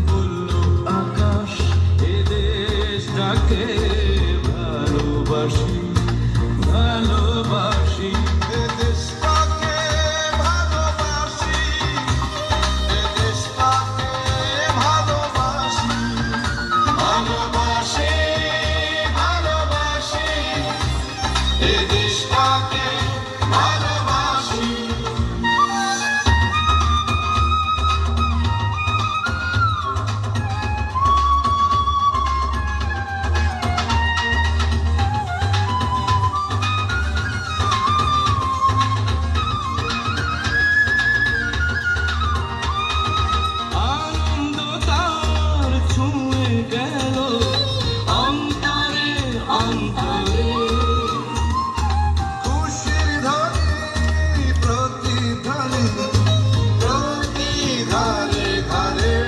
বললো আকাশ এ দেশটাকে ভালোবাসি, ভালোবাসি। এ দেশটাকে ভালোবাসি, এ দেশটাকে ভালোবাসি, ভালোবাসি, ভালোবাসি, এ দেশটাকে ভালোবাসি। আনন্দ তার ছুঁয়ে গেল অন্তরে অন্তরে, খুশির ধ্বনি প্রতিধ্বনি প্রতি ঘরে ঘরে,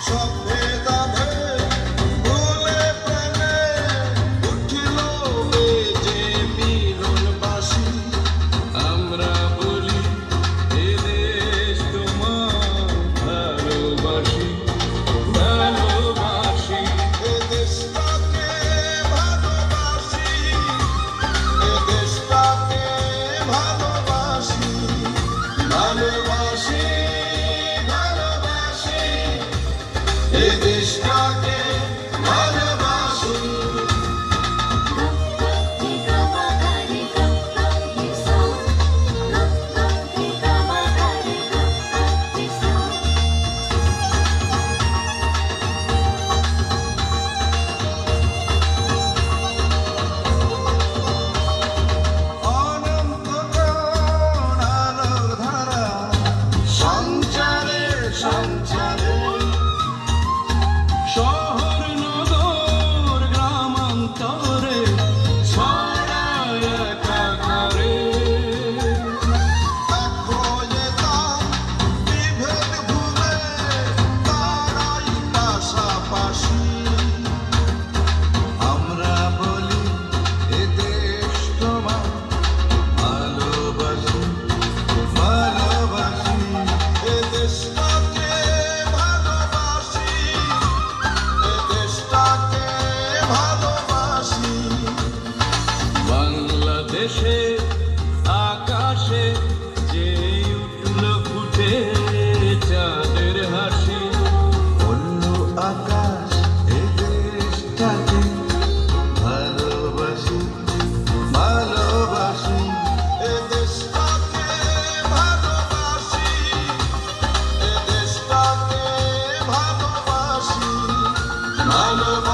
সভ্যতাকে ভুলে প্রাণে উঠিল বেজে মিলনবাসী। আমরা বলি এ দেশ তোমার ভালোবাসি, ভালোবাসি। এ দেশটাকে ভালোবাসি, এ দেশটাকে ভালোবাসি, ভালোবাসি, ভালোবাসি, এ দেশটাকে ভালোবাসি। অনন্তকাল আলোর ধারা সঞ্চারে সঞ্চারে, শহর নগর গ্রামান্তরে ছড়ায় একাকারে, হয়ে তার বিভেদ ভুলে তারাই পাশাপাশি। আমরা বলি এ দেশ তোমার ভালোবাসি, ভালোবাসি, এ দেশটাকে ভালোবাসি, এ দেশটাকে ভালোবাসি। বাংলাদেশে আকাশে যে উঠল ফুটে চাঁদের হাসি, বলল আকাশ এ দেশটাকে ভালোবাসি, ভালোবাসি, এ দেশটাকে ভালোবাসি, এ দেশটাকে ভালোবাসি, ভালোবাসি।